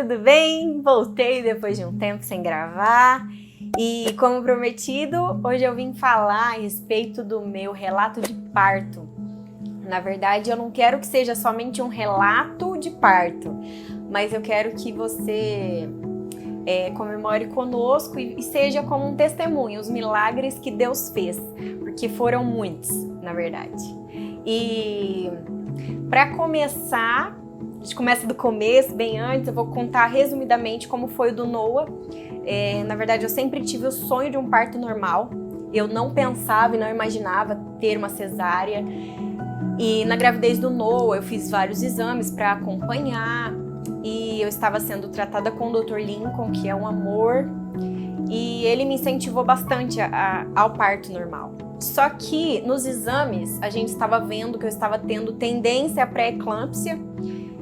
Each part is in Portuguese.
tudo bem? Voltei depois de um tempo sem gravar e, como prometido, hoje eu vim falar a respeito do meu relato de parto. Na verdade, eu não quero que seja somente um relato de parto, mas eu quero que você comemore conosco e seja como um testemunho, os milagres que Deus fez, porque foram muitos, na verdade. E para começar, a gente começa do começo, bem antes, eu vou contar resumidamente como foi o do Noah. Na verdade, eu sempre tive o sonho de um parto normal. Eu não pensava e não imaginava ter uma cesárea. E na gravidez do Noah, eu fiz vários exames para acompanhar. E eu estava sendo tratada com o Dr. Lincoln, que é um amor. E ele me incentivou bastante ao parto normal. Só que nos exames, a gente estava vendo que eu estava tendo tendência à pré-eclâmpsia.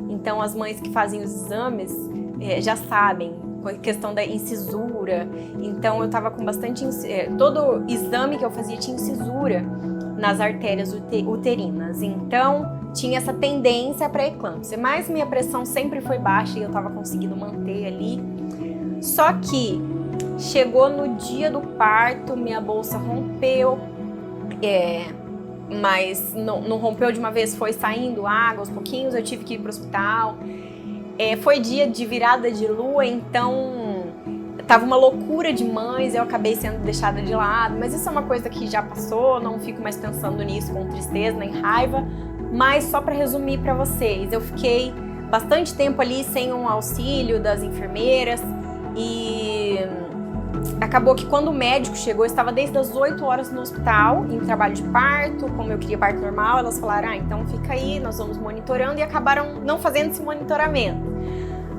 Então, as mães que fazem os exames já sabem, a questão da incisura. Então, eu estava com bastante... todo exame que eu fazia tinha incisura nas artérias uterinas. Então, tinha essa tendência para eclâmpsia. Mas minha pressão sempre foi baixa e eu estava conseguindo manter ali. Só que chegou no dia do parto, minha bolsa rompeu. Mas não rompeu de uma vez, foi saindo água aos pouquinhos, eu tive que ir para o hospital. Foi dia de virada de lua, então tava uma loucura de mães, eu acabei sendo deixada de lado, mas isso é uma coisa que já passou, não fico mais pensando nisso com tristeza nem raiva. Mas só para resumir para vocês, eu fiquei bastante tempo ali sem um auxílio das enfermeiras e acabou que quando o médico chegou, eu estava desde as 8 horas no hospital, em trabalho de parto, como eu queria parto normal, elas falaram, então fica aí, nós vamos monitorando, e acabaram não fazendo esse monitoramento.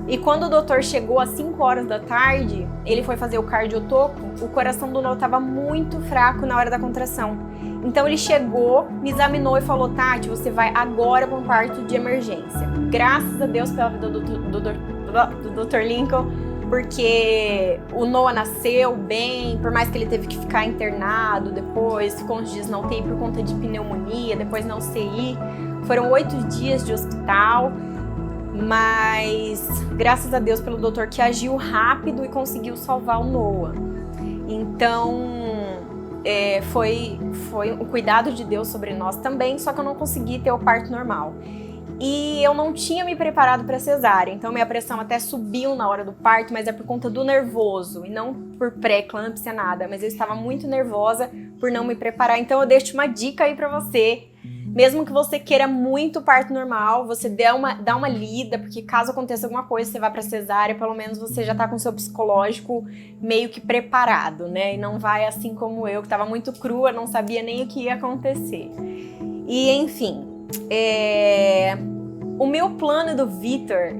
E quando o doutor chegou às 5 horas da tarde, ele foi fazer o cardiotoco, o coração do Noah estava muito fraco na hora da contração. Então ele chegou, me examinou e falou, Tati, você vai agora para um parto de emergência. Graças a Deus pela vida do Dr. Lincoln, porque o Noah nasceu bem, por mais que ele teve que ficar internado depois, ficou uns dias na UTI por conta de pneumonia, depois na UCI. Foram 8 dias de hospital, mas graças a Deus pelo doutor que agiu rápido e conseguiu salvar o Noah. Então, foi o cuidado de Deus sobre nós também, só que eu não consegui ter o parto normal. E eu não tinha me preparado para cesárea, então minha pressão até subiu na hora do parto, mas é por conta do nervoso e não por pré-eclâmpsia, nada. Mas eu estava muito nervosa por não me preparar, então eu deixo uma dica aí para você. Mesmo que você queira muito parto normal, você dá uma lida, porque caso aconteça alguma coisa, você vai para cesárea, pelo menos você já tá com o seu psicológico meio que preparado, né? E não vai assim como eu, que tava muito crua, não sabia nem o que ia acontecer. E enfim, o meu plano do Vitor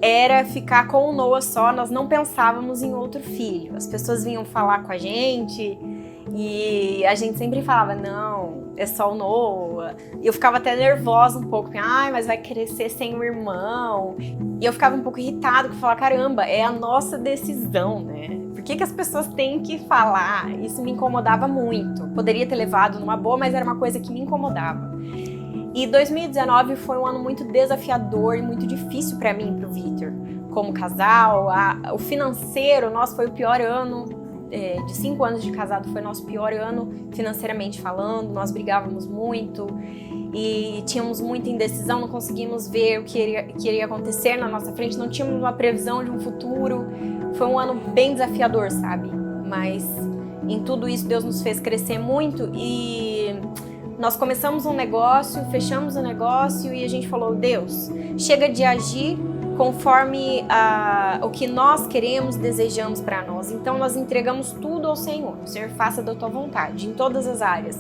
era ficar com o Noah só, nós não pensávamos em outro filho. As pessoas vinham falar com a gente e a gente sempre falava, não, é só o Noah. E eu ficava até nervosa um pouco, mas vai crescer sem o irmão. E eu ficava um pouco irritada, porque eu falava, caramba, é a nossa decisão, né? Por que as pessoas têm que falar? Isso me incomodava muito. Poderia ter levado numa boa, mas era uma coisa que me incomodava. E 2019 foi um ano muito desafiador e muito difícil para mim e para o Vitor. Como casal, o financeiro, nossa, foi o pior ano. De 5 anos de casado foi nosso pior ano financeiramente falando, nós brigávamos muito e tínhamos muita indecisão, não conseguimos ver o que iria acontecer na nossa frente, não tínhamos uma previsão de um futuro. Foi um ano bem desafiador, sabe? Mas em tudo isso Deus nos fez crescer muito e nós começamos um negócio, fechamos o negócio e a gente falou, Deus, chega de agir conforme o que nós queremos, desejamos para nós. Então nós entregamos tudo ao Senhor. O Senhor faça da tua vontade, em todas as áreas.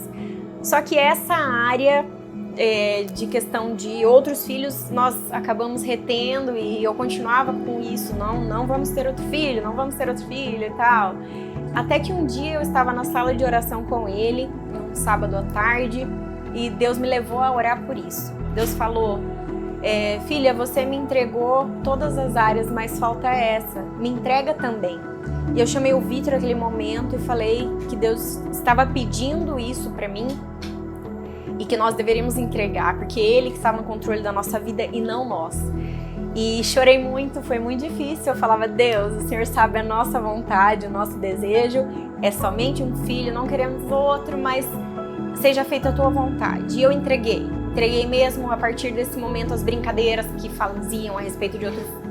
Só que essa área de questão de outros filhos, nós acabamos retendo e eu continuava com isso. Não vamos ter outro filho, não vamos ter outro filho e tal. Até que um dia eu estava na sala de oração com ele, um sábado à tarde, e Deus me levou a orar por isso. Deus falou, filha, você me entregou todas as áreas, mas falta essa, me entrega também. E eu chamei o Vitor naquele momento e falei que Deus estava pedindo isso para mim e que nós deveríamos entregar, porque Ele que estava no controle da nossa vida e não nós. E chorei muito, foi muito difícil. Eu falava, Deus, o Senhor sabe a nossa vontade, o nosso desejo. É somente um filho, não queremos outro, mas seja feita a tua vontade. E eu entreguei mesmo. A partir desse momento, as brincadeiras que faziam a respeito de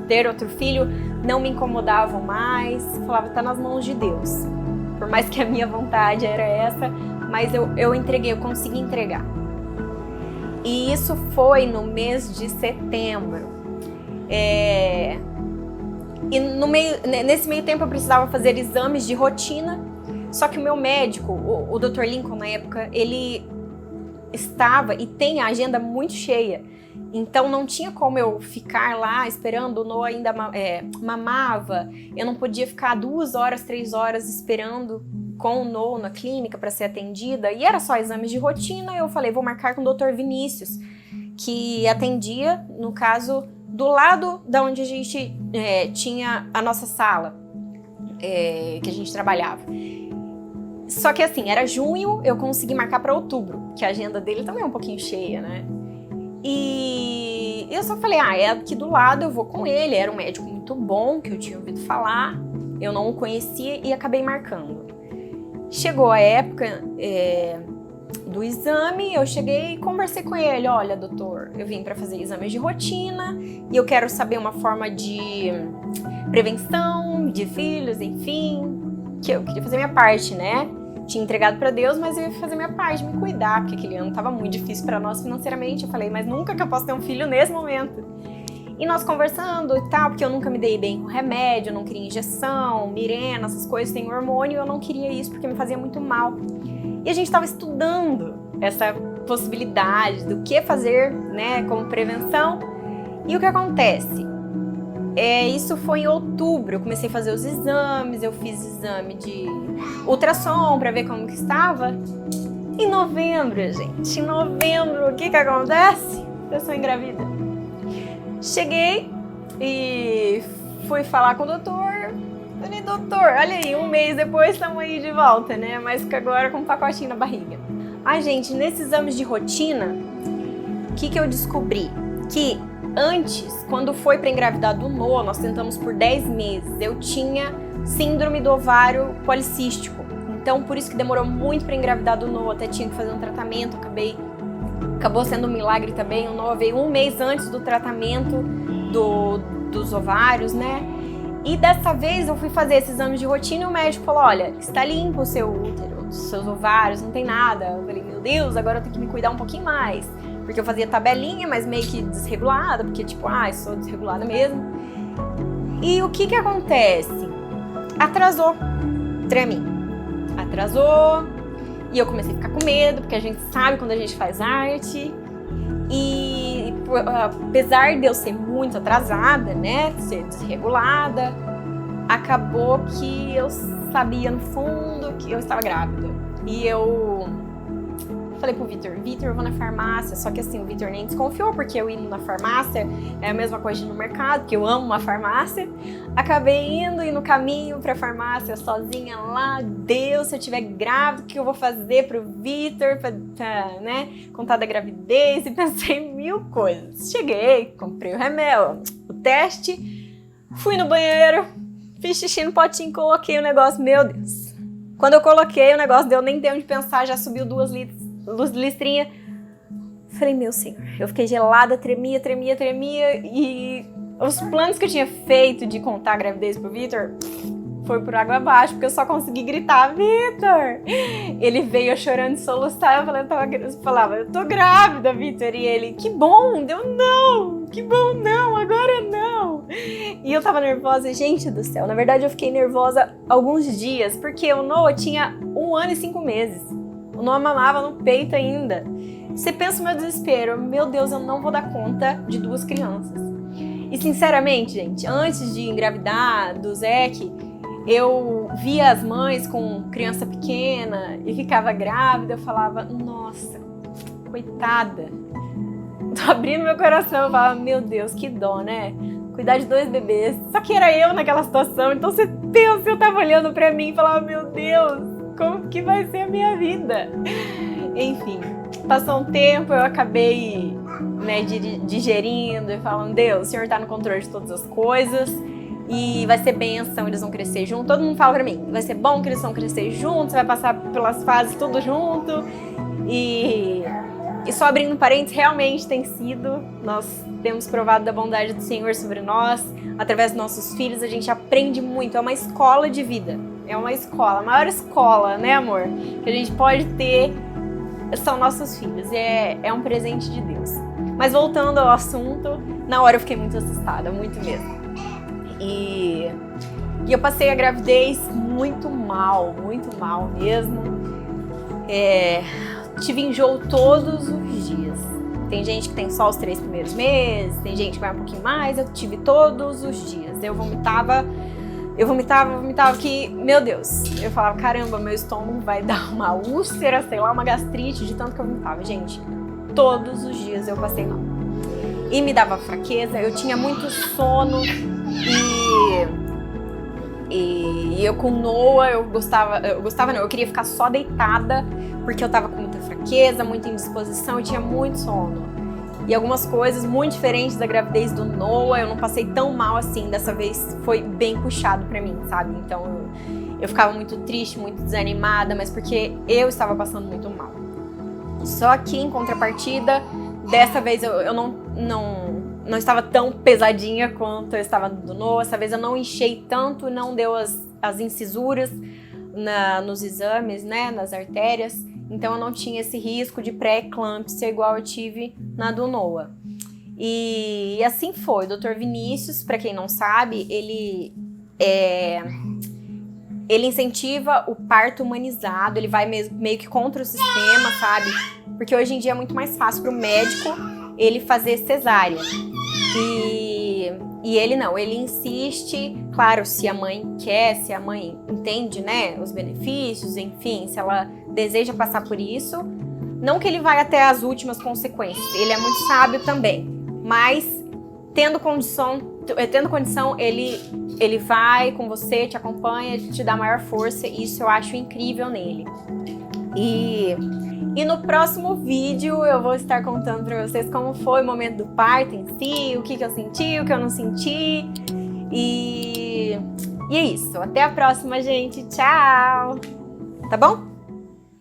ter outro filho não me incomodavam mais. Eu falava, tá nas mãos de Deus. Por mais que a minha vontade era essa, mas eu entreguei, eu consegui entregar. E isso foi no mês de setembro. E nesse meio tempo eu precisava fazer exames de rotina, só que o meu médico, o Dr. Lincoln na época, ele estava e tem a agenda muito cheia, então não tinha como eu ficar lá esperando. O Noah ainda mamava, eu não podia ficar 2 horas, 3 horas esperando com o Noah na clínica para ser atendida, e era só exames de rotina. Eu falei, vou marcar com o Dr. Vinícius, que atendia, no caso, do lado da onde a gente tinha a nossa sala, que a gente trabalhava. Só que assim, era junho, eu consegui marcar para outubro, que a agenda dele também é um pouquinho cheia, né? E eu só falei, é aqui do lado, eu vou com ele. Era um médico muito bom, que eu tinha ouvido falar, eu não o conhecia e acabei marcando. Chegou a época do exame, eu cheguei e conversei com ele. Olha, doutor, eu vim para fazer exames de rotina e eu quero saber uma forma de prevenção de filhos, enfim, que eu queria fazer minha parte, né? Tinha entregado para Deus, mas eu ia fazer minha parte, me cuidar, porque aquele ano estava muito difícil para nós financeiramente. Eu falei, mas nunca que eu posso ter um filho nesse momento. E nós conversando e tal, porque eu nunca me dei bem com remédio, eu não queria injeção, Mirena, essas coisas, tem hormônio, eu não queria isso porque me fazia muito mal. E a gente estava estudando essa possibilidade do que fazer, né, como prevenção. E o que acontece? Isso foi em outubro, eu comecei a fazer os exames, eu fiz exame de ultrassom para ver como que estava. Em novembro, gente, o que acontece? Eu sou engravida. Cheguei e fui falar com o doutor. Falei, doutor, olha aí, 1 mês depois estamos aí de volta, né? Mas que agora com um pacotinho na barriga. Gente, nesses exames de rotina, o que eu descobri? Que antes, quando foi para engravidar do Noah, nós tentamos por 10 meses, eu tinha síndrome do ovário policístico. Então, por isso que demorou muito para engravidar do Noah, até tinha que fazer um tratamento, acabou sendo um milagre também. O Noah veio 1 mês antes do tratamento dos ovários, né? E dessa vez eu fui fazer esses exames de rotina e o médico falou, olha, está limpo o seu útero, os seus ovários, não tem nada. Eu falei, meu Deus, agora eu tenho que me cuidar um pouquinho mais. Porque eu fazia tabelinha, mas meio que desregulada, porque tipo, eu sou desregulada mesmo. E o que acontece? Atrasou pra mim. Atrasou, e eu comecei a ficar com medo, porque a gente sabe quando a gente faz arte. E apesar de eu ser muito atrasada, né, ser desregulada, acabou que eu sabia no fundo que eu estava grávida. E eu falei pro Vitor, eu vou na farmácia. Só que assim, o Vitor nem desconfiou, porque eu indo na farmácia é a mesma coisa no mercado, porque eu amo uma farmácia. Acabei indo e no caminho pra farmácia, sozinha lá, Deus, se eu estiver grávida, o que eu vou fazer pro Vitor, pra né, contar da gravidez, e pensei em 1000 coisas. Cheguei, comprei o remédio, o teste, fui no banheiro, fiz xixi no potinho, coloquei o negócio, meu Deus. Quando eu coloquei o negócio, deu nem tempo de pensar, já subiu 2 listrinhas. Falei, meu Senhor, eu fiquei gelada, tremia, e os planos que eu tinha feito de contar a gravidez pro Vitor foi por água abaixo, porque eu só consegui gritar, Vitor! Ele veio chorando de soluçar, eu falava, eu tô grávida, Vitor, e ele, que bom, que bom, não, agora não. E eu tava nervosa, gente do céu, na verdade eu fiquei nervosa alguns dias, porque o Noah tinha 1 ano e 5 meses. O Noah mamava no peito ainda. Você pensa no meu desespero, meu Deus, eu não vou dar conta de 2 crianças. E sinceramente, gente, antes de engravidar do Zeke, eu via as mães com criança pequena e ficava grávida, eu falava, nossa, coitada. Tô abrindo meu coração, eu falava, meu Deus, que dó, né? Cuidar de 2 bebês. Só que era eu naquela situação, então você pensa, eu tava olhando pra mim e falava, meu Deus, como que vai ser a minha vida? Enfim, passou um tempo, eu acabei né, digerindo e falando, Deus, o Senhor tá no controle de todas as coisas e vai ser bênção, eles vão crescer junto. Todo mundo fala pra mim, vai ser bom que eles vão crescer juntos, vai passar pelas fases tudo junto. E só abrindo parênteses, realmente tem sido, nós temos provado da bondade do Senhor sobre nós, através dos nossos filhos, a gente aprende muito, é uma escola de vida, é uma escola, a maior escola, né, amor, que a gente pode ter são nossos filhos, é um presente de Deus. Mas voltando ao assunto, na hora eu fiquei muito assustada, muito mesmo. E eu passei a gravidez muito mal mesmo. Tive enjoo todos os dias. Tem gente que tem só os 3 primeiros meses, tem gente que vai um pouquinho mais, eu tive todos os dias. Eu vomitava que, meu Deus, eu falava, caramba, meu estômago vai dar uma úlcera, sei lá, uma gastrite, de tanto que eu vomitava. Gente, todos os dias eu passei mal. E me dava fraqueza, eu tinha muito sono e eu com Noah, eu queria ficar só deitada, porque eu tava com muita fraqueza, muita indisposição, eu tinha muito sono. E algumas coisas muito diferentes da gravidez do Noah, eu não passei tão mal assim, dessa vez foi bem puxado pra mim, sabe? Então eu ficava muito triste, muito desanimada, mas porque eu estava passando muito mal. Só que em contrapartida, dessa vez eu não estava tão pesadinha quanto eu estava do Noah, dessa vez eu não inchei tanto, não deu as incisuras nos exames, né, nas artérias. Então eu não tinha esse risco de pré-eclâmpsia igual eu tive na do Noah. E assim foi. O Dr. Vinícius, para quem não sabe, ele incentiva o parto humanizado, ele vai meio que contra o sistema, sabe? Porque hoje em dia é muito mais fácil para o médico ele fazer cesárea. E ele não, ele insiste, claro, se a mãe quer, se a mãe entende, né, os benefícios, enfim, se ela deseja passar por isso, não que ele vai até as últimas consequências, ele é muito sábio também, mas tendo condição, ele vai com você, te acompanha, te dá maior força, e isso eu acho incrível nele. E no próximo vídeo eu vou estar contando pra vocês como foi o momento do parto em si, o que eu senti, o que eu não senti. E é isso. Até a próxima, gente. Tchau! Tá bom?